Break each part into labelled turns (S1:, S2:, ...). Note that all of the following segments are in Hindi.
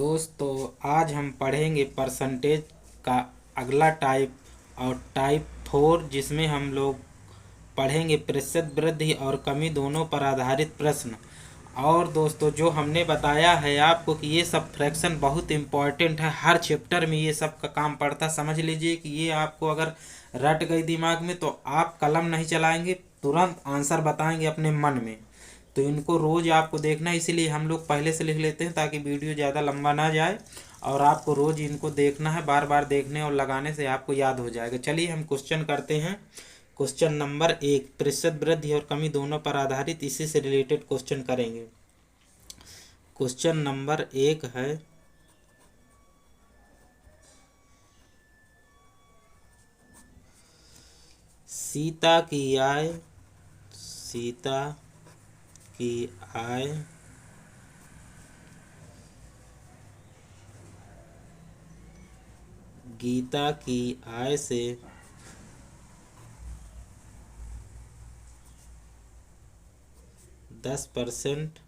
S1: दोस्तों आज हम पढ़ेंगे परसेंटेज का अगला टाइप और टाइप 4 जिसमें हम लोग पढ़ेंगे प्रतिशत वृद्धि और कमी दोनों पर आधारित प्रश्न। और दोस्तों जो हमने बताया है आपको कि ये सब फ्रैक्शन बहुत इम्पॉर्टेंट है, हर चैप्टर में ये सब का काम पड़ता। समझ लीजिए कि ये आपको अगर रट गई दिमाग में तो आप कलम नहीं चलाएंगे, तुरंत आंसर बताएंगे अपने मन में। तो इनको रोज़ आपको देखना है, इसीलिए हम लोग पहले से लिख लेते हैं ताकि वीडियो ज़्यादा लंबा ना जाए। और आपको रोज़ इनको देखना है, बार बार देखने और लगाने से आपको याद हो जाएगा। चलिए हम क्वेश्चन करते हैं। क्वेश्चन नंबर 1, प्रतिशत वृद्धि और कमी दोनों पर आधारित इसी से रिलेटेड क्वेश्चन करेंगे। क्वेश्चन नंबर 1 है, सीता की आय गीता की आय से 10%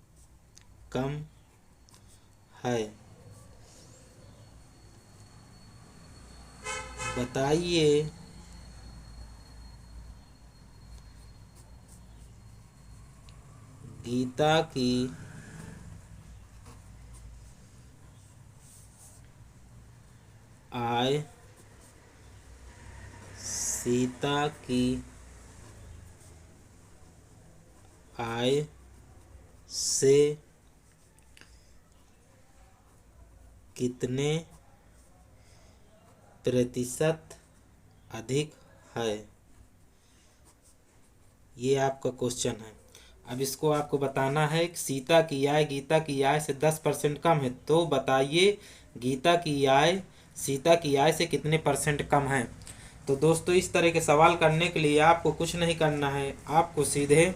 S1: कम है। बताइए गीता की आय सीता की आय से कितने प्रतिशत अधिक है। ये आपका क्वेश्चन है। अब इसको आपको बताना है कि सीता की आय गीता की आय से 10% कम है, तो बताइए गीता की आय सीता की आय से कितने परसेंट कम है। तो दोस्तों इस तरह के सवाल करने के लिए आपको कुछ नहीं करना है, आपको सीधे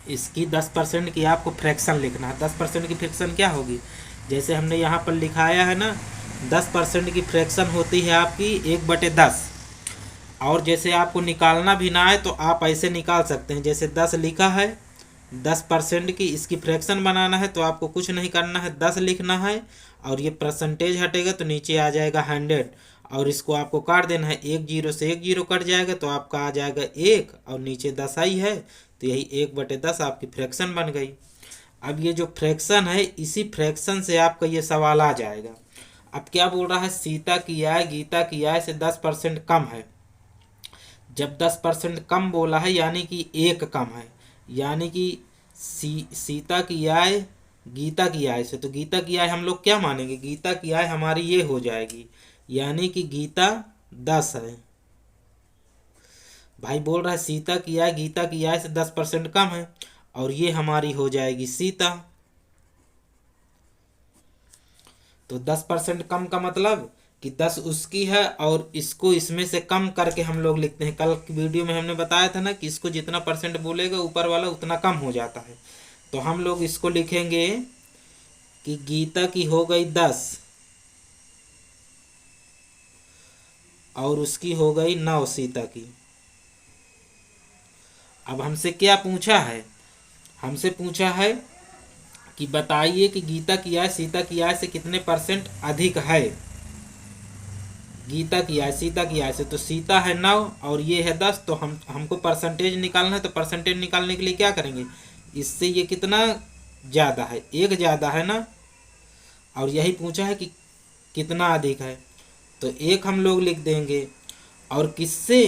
S1: इसकी 10% की आपको फ्रैक्शन लिखना है। 10% की फ्रैक्शन क्या होगी, जैसे हमने यहाँ पर लिखाया है ना, 10% की फ्रैक्शन होती है आपकी 1/10। और जैसे आपको निकालना भी ना है तो आप ऐसे निकाल सकते हैं, जैसे 10 लिखा है, 10% की इसकी फ्रैक्शन बनाना है तो आपको कुछ नहीं करना है, 10 लिखना है और ये परसेंटेज हटेगा तो नीचे आ जाएगा 100 और इसको आपको काट देना है। 1 0 से 1 0 कट जाएगा तो आपका आ जाएगा 1 और नीचे 10 आई है तो यही 1/10 आपकी फ्रैक्शन बन गई। अब ये जो फ्रैक्शन है इसी फ्रैक्शन से आपका ये सवाल आ जाएगा। अब क्या बोल रहा है, सीता की आय गीता की आय से 10% कम है। जब 10% कम बोला है यानी कि 1 कम है, यानी कि सीता की आय गीता की आय से, तो गीता की आय हम लोग क्या मानेंगे, गीता की आय हमारी ये हो जाएगी, यानी कि गीता 10 है। भाई बोल रहा है सीता की आय गीता की आय से 10% कम है और ये हमारी हो जाएगी सीता। तो 10% कम का मतलब कि 10 उसकी है और इसको इसमें से कम करके हम लोग लिखते हैं। कल की वीडियो में हमने बताया था ना कि इसको जितना परसेंट बोलेगा ऊपर वाला उतना कम हो जाता है। तो हम लोग इसको लिखेंगे कि गीता की हो गई 10 और उसकी हो गई 9 सीता की। अब हमसे क्या पूछा है, हमसे पूछा है कि बताइए कि गीता की आय सीता की आय से कितने परसेंट अधिक है। गीता की आय सीता की आय से, तो सीता है 9 और ये है 10, तो हमको परसेंटेज निकालना है। तो परसेंटेज निकालने के लिए क्या करेंगे, इससे ये कितना ज़्यादा है, 1 ज़्यादा है ना, और यही पूछा है कि कितना अधिक है, तो 1 हम लोग लिख देंगे। और किससे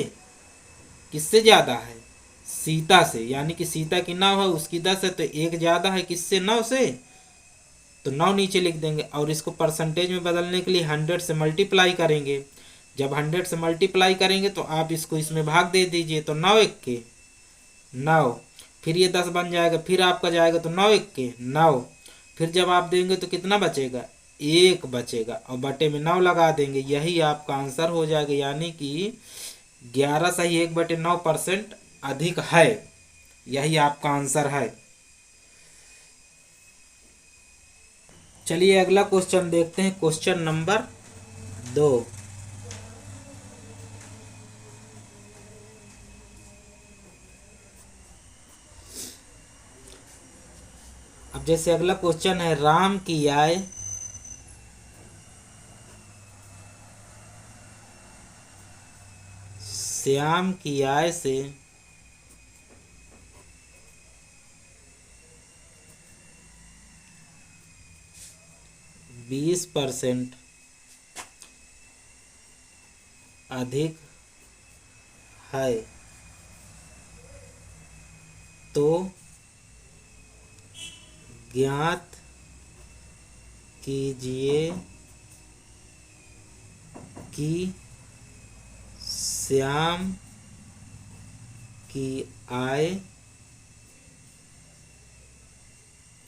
S1: किससे ज़्यादा है, सीता से, यानी कि सीता की 9 है उसकी 10 है, तो 1 ज़्यादा है किससे, 9 से, तो 9 नीचे लिख देंगे। और इसको परसेंटेज में बदलने के लिए 100 से मल्टीप्लाई करेंगे। जब 100 से मल्टीप्लाई करेंगे तो आप इसको इसमें भाग दे दीजिए, तो 9 1 के 9, फिर ये 10 बन जाएगा, फिर आपका जाएगा तो 9 1 के 9, फिर जब आप देंगे तो कितना बचेगा, 1 बचेगा और बटे में 9 लगा देंगे, यही आपका आंसर हो जाएगा। यानी कि 11 सही 1/9% अधिक है, यही आपका आंसर है। चलिए अगला क्वेश्चन देखते हैं, क्वेश्चन नंबर 2। अब जैसे अगला क्वेश्चन है, राम की आय श्याम की आय से 20% अधिक है तो ज्ञात कीजिए कि श्याम की आय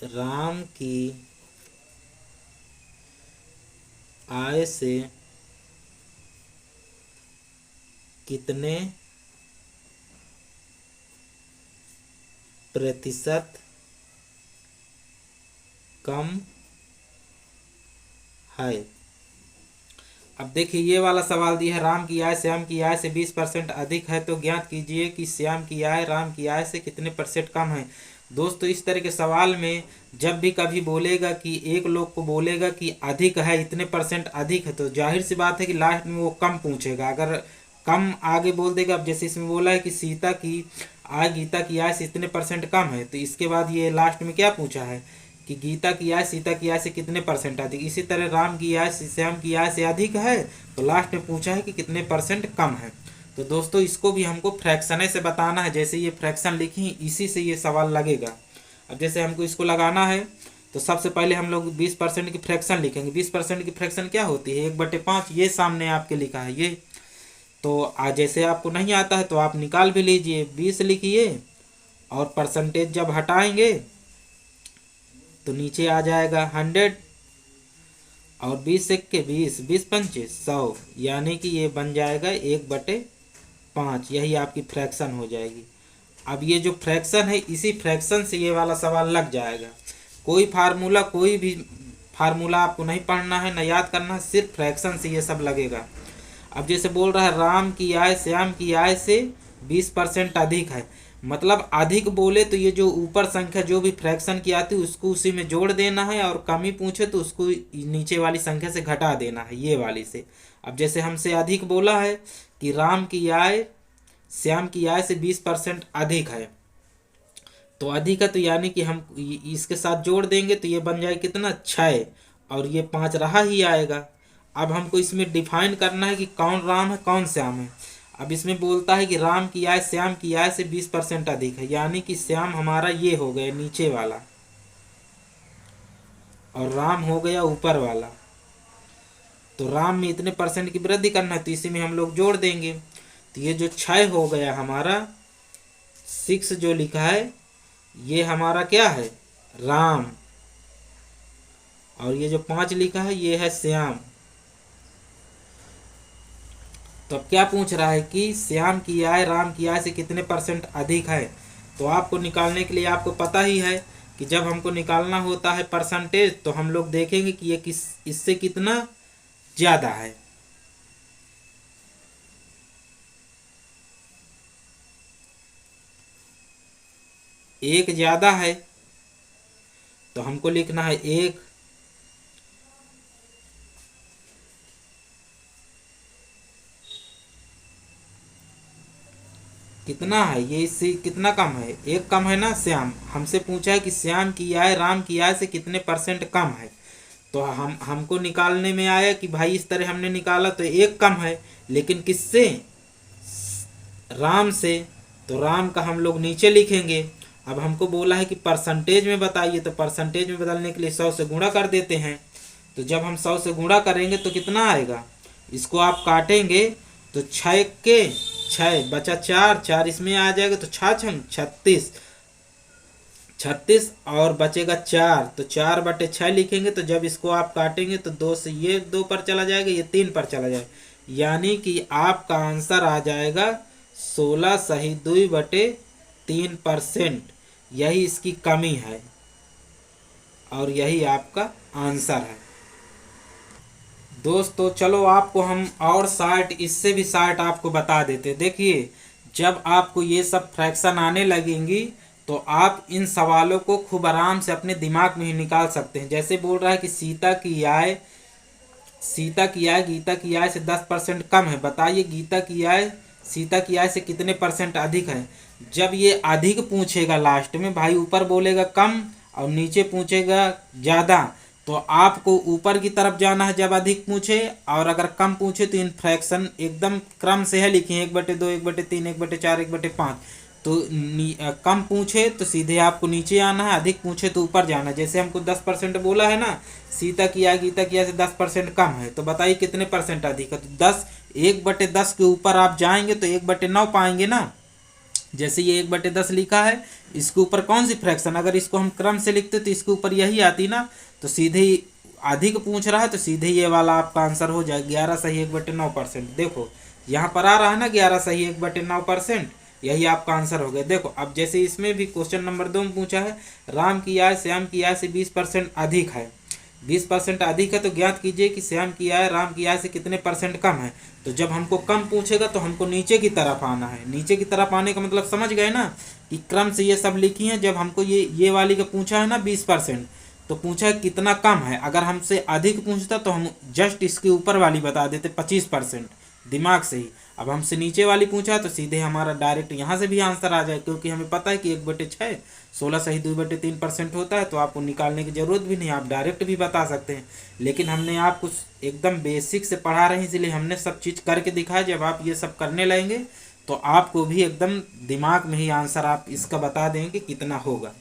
S1: राम की आय से कितने प्रतिशत कम है। अब देखिए ये वाला सवाल दिया है, राम की आय श्याम की आय से 20% अधिक है तो ज्ञात कीजिए कि श्याम की आय राम की आय से कितने परसेंट कम है। दोस्तों इस तरह के सवाल में जब भी कभी बोलेगा कि एक लोग को बोलेगा कि अधिक है, इतने परसेंट अधिक है, तो जाहिर सी बात है कि लास्ट में वो कम पूछेगा। अगर कम आगे बोल देगा, अब जैसे इसमें बोला है कि सीता की आय गीता की आय से इतने परसेंट कम है, तो इसके बाद ये लास्ट में क्या पूछा है कि गीता की आय सीता की आय से कितने परसेंट अधिक। इसी तरह राम की आय श्याम की आय से अधिक है तो लास्ट में पूछा है कि कितने परसेंट कम है। तो दोस्तों इसको भी हमको फ्रैक्शन से बताना है, जैसे ये फ्रैक्शन लिखी इसी से ये सवाल लगेगा। अब जैसे हमको इसको लगाना है तो सबसे पहले हम लोग 20% की फ्रैक्शन लिखेंगे। 20% की फ्रैक्शन क्या होती है, 1/5। ये सामने आपके लिखा है ये, तो आज जैसे आपको नहीं आता है तो आप निकाल भी लीजिए। 20 लिखिए और परसेंटेज जब हटाएंगे तो नीचे आ जाएगा 100 और 20 के 20, 20 पंचे 100, यानी कि ये बन जाएगा 1/5। यही आपकी फ्रैक्शन हो जाएगी। अब ये जो फ्रैक्शन है इसी फ्रैक्शन से ये वाला सवाल लग जाएगा। कोई भी फार्मूला आपको नहीं पढ़ना है, न याद करना है, सिर्फ फ्रैक्शन से ये सब लगेगा। अब जैसे बोल रहा है राम की आय श्याम की आय से 20% अधिक है, मतलब अधिक बोले तो ये जो ऊपर संख्या जो भी फ्रैक्शन की आती है उसको उसी में जोड़ देना है, और कमी पूछे तो उसको नीचे वाली संख्या से घटा देना है, ये वाली से। अब जैसे हमसे अधिक बोला है कि राम की आय श्याम की आय से 20% अधिक है, तो अधिक है तो यानी कि हम इसके साथ जोड़ देंगे तो ये बन जाएगा कितना 6, और ये 5 रहा ही आएगा। अब हमको इसमें डिफाइन करना है कि कौन राम है कौन श्याम है। अब इसमें बोलता है कि राम की आय श्याम की आय से 20% अधिक है, यानी कि श्याम हमारा ये हो गया नीचे वाला और राम हो गया ऊपर वाला। तो राम में इतने परसेंट की वृद्धि करना है तो इसी में हम लोग जोड़ देंगे। तो ये जो 6 हो गया हमारा, 6 जो लिखा है ये हमारा क्या है राम, और ये जो 5 लिखा है ये है श्याम। तो अब क्या पूछ रहा है कि श्याम की आय राम की आय से कितने परसेंट अधिक है। तो आपको निकालने के लिए आपको पता ही है कि जब हमको निकालना होता है परसेंटेज तो हम लोग देखेंगे कि ये इससे कितना ज़्यादा है। एक ज़्यादा है तो हमको लिखना है 1, कितना है ये इससे कितना कम है, 1 कम है ना श्याम। हमसे पूछा है कि श्याम की आय राम की आय से कितने परसेंट कम है, तो हमको निकालने में आया कि भाई इस तरह हमने निकाला तो 1 कम है, लेकिन किससे राम से, तो राम का हम लोग नीचे लिखेंगे। अब हमको बोला है कि परसेंटेज में बताइए, तो परसेंटेज में बदलने के लिए 100 से गुणा कर देते हैं। तो जब हम 100 से गुणा करेंगे तो कितना आएगा, इसको आप काटेंगे तो 6 के 6 बचा 4, 4 इसमें आ जाएगा तो 36, 36 और बचेगा 4, तो 4/6 लिखेंगे। तो जब इसको आप काटेंगे तो 2 से ये 2 पर चला जाएगा, ये 3 पर चला जाएगा, यानी कि आपका आंसर आ जाएगा 16(2)3%। यही इसकी कमी है और यही आपका आंसर है। दोस्तों चलो आपको हम और शार्ट, इससे भी शार्ट आपको बता देते। देखिए जब आपको ये सब फ्रैक्शन आने लगेंगी तो आप इन सवालों को खूब आराम से अपने दिमाग में ही निकाल सकते हैं। जैसे बोल रहा है कि सीता की आय गीता की आय से 10% कम है, बताइए गीता की आय सीता की आय से कितने परसेंट अधिक है। जब ये अधिक पूछेगा लास्ट में भाई, ऊपर बोलेगा कम और नीचे पूछेगा ज़्यादा, तो आपको ऊपर की तरफ जाना है जब अधिक पूछे, और अगर कम पूछे तो इन फ्रैक्शन एकदम क्रम से है लिखिए 1/2, 1/3, 1/4, 1/5। तो कम पूछे तो सीधे आपको नीचे आना है, अधिक पूछे तो ऊपर जाना है। जैसे हमको 10% बोला है ना, सीता की आय गीता की आय से 10% कम है, तो बताइए कितने परसेंट अधिक है। तो 10, 1/10 के ऊपर आप जाएंगे तो 1/9 पाएंगे ना। जैसे ये 1/10 लिखा है, इसके ऊपर कौन सी फ्रैक्शन, अगर इसको हम क्रम से लिखते तो इसके ऊपर यही आती ना। तो सीधे ही अधिक पूछ रहा है तो सीधे ये वाला आपका आंसर हो जाए 11 सही 1/9%। देखो यहाँ पर आ रहा है ना 11 सही 1/9%, यही आपका आंसर हो गया। देखो अब जैसे इसमें भी क्वेश्चन नंबर 2 में पूछा है, राम की आय श्याम की आय से 20% अधिक है। 20% अधिक है तो ज्ञात कीजिए कि श्याम की आय राम की आय से कितने परसेंट कम है। तो जब हमको कम पूछेगा तो हमको नीचे की तरफ आना है। नीचे की तरफ आने का मतलब समझ गए ना कि क्रम से ये सब लिखी है। जब हमको ये वाली का पूछा है ना 20%, तो पूछा है कितना कम है। अगर हमसे अधिक पूछता तो हम जस्ट इसके ऊपर वाली बता देते 25%, दिमाग से ही। अब हमसे नीचे वाली पूछा तो सीधे हमारा डायरेक्ट यहाँ से भी आंसर आ जाए, क्योंकि हमें पता है कि 1/6 16 सही 2/3% होता है। तो आपको निकालने की जरूरत भी नहीं, आप डायरेक्ट भी बता सकते हैं। लेकिन हमने आपको एकदम बेसिक से पढ़ा रहे हैं, इसलिए हमने सब चीज़ करके दिखाया। जब आप ये सब करने लगेंगे तो आपको भी एकदम दिमाग में ही आंसर आप इसका बता देंगे कि कितना होगा।